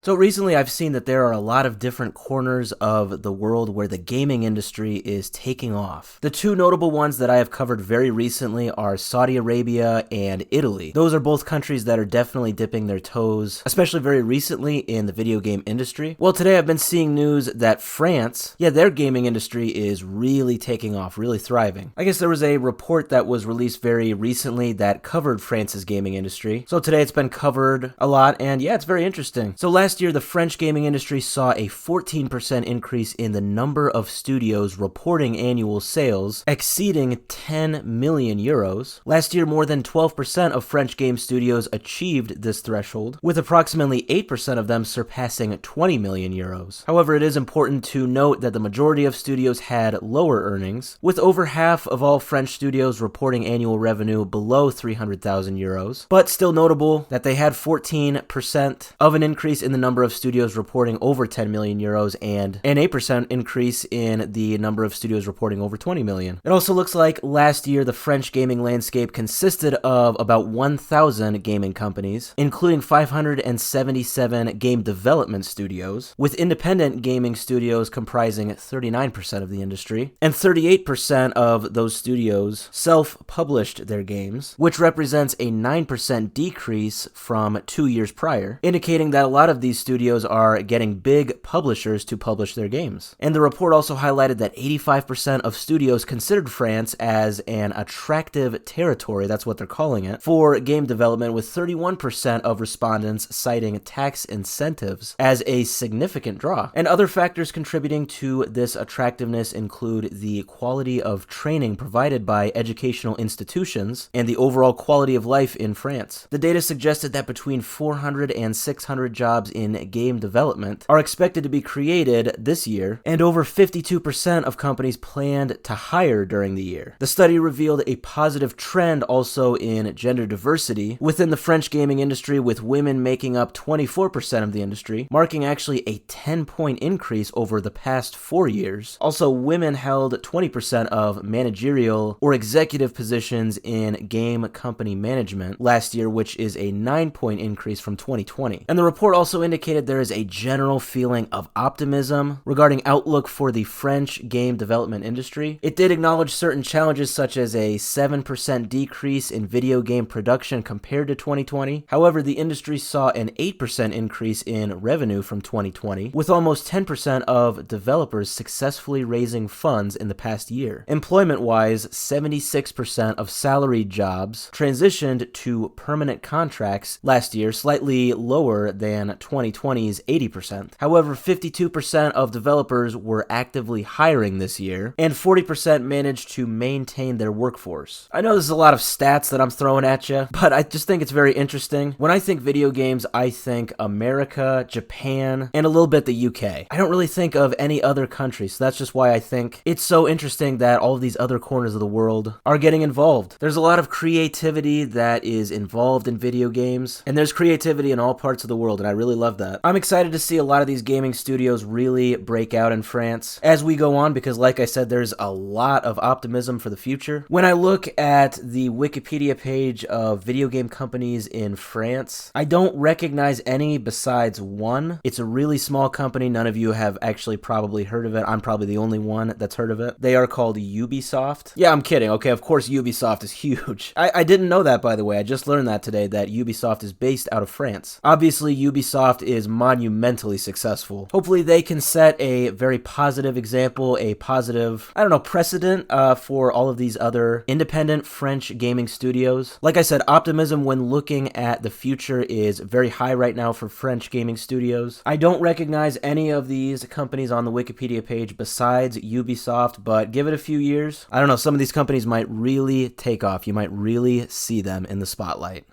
So recently I've seen that there are a lot of different corners of the world where the gaming industry is taking off. The two notable ones that I have covered very recently are Saudi Arabia and Italy. Those are both countries that are definitely dipping their toes, especially very recently in the video game industry. Well, today I've been seeing news that France, their gaming industry is really taking off, really thriving. I guess there was a report that was released very recently that covered France's gaming industry. So today it's been covered a lot, and it's very interesting. So last year, the French gaming industry saw a 14% increase in the number of studios reporting annual sales, exceeding 10 million euros. Last year, more than 12% of French game studios achieved this threshold, with approximately 8% of them surpassing 20 million euros. However, it is important to note that the majority of studios had lower earnings, with over half of all French studios reporting annual revenue below 300,000 euros, but still notable that they had 14% of an increase in the number of studios reporting over 10 million euros and an 8% increase in the number of studios reporting over 20 million. It also looks like last year the French gaming landscape consisted of about 1,000 gaming companies, including 577 game development studios, with independent gaming studios comprising 39% of the industry, and 38% of those studios self-published their games, which represents a 9% decrease from 2 years prior, indicating that a lot of these studios are getting big publishers to publish their games. And the report also highlighted that 85% of studios considered France as an attractive territory, that's what they're calling it, for game development, with 31% of respondents citing tax incentives as a significant draw. And other factors contributing to this attractiveness include the quality of training provided by educational institutions and the overall quality of life in France. The data suggested that between 400 and 600 jobs in game development are expected to be created this year, and over 52% of companies planned to hire during the year. The study revealed a positive trend also in gender diversity within the French gaming industry, with women making up 24% of the industry, marking actually a 10-point increase over the past 4 years. Also, women held 20% of managerial or executive positions in game company management last year, which is a 9-point increase from 2020. And the report also indicated there is a general feeling of optimism regarding outlook for the French game development industry. It did acknowledge certain challenges, such as a 7% decrease in video game production compared to 2020. However, the industry saw an 8% increase in revenue from 2020, with almost 10% of developers successfully raising funds in the past year. Employment-wise, 76% of salaried jobs transitioned to permanent contracts last year, slightly lower than 2020's 80%. However, 52% of developers were actively hiring this year, and 40% managed to maintain their workforce. I know this is a lot of stats that I'm throwing at you, but I just think it's very interesting. When I think video games, I think America, Japan, and a little bit the UK. I don't really think of any other countries, so that's just why I think it's so interesting that all of these other corners of the world are getting involved. There's a lot of creativity that is involved in video games, and there's creativity in all parts of the world, and I really love that. I'm excited to see a lot of these gaming studios really break out in France as we go on, because like I said, there's a lot of optimism for the future. When I look at the Wikipedia page of video game companies in France, I don't recognize any besides one. It's a really small company. None of you have actually probably heard of it. I'm probably the only one that's heard of it. They are called Ubisoft. Yeah, I'm kidding. Okay, of course Ubisoft is huge. I didn't know that, by the way. I just learned that today, that Ubisoft is based out of France. Obviously, Ubisoft is monumentally successful. Hopefully they can set a very positive example, a positive, precedent for all of these other independent French gaming studios. Like I said, optimism when looking at the future is very high right now for French gaming studios. I don't recognize any of these companies on the Wikipedia page besides Ubisoft, but give it a few years. I don't know, some of these companies might really take off. You might really see them in the spotlight.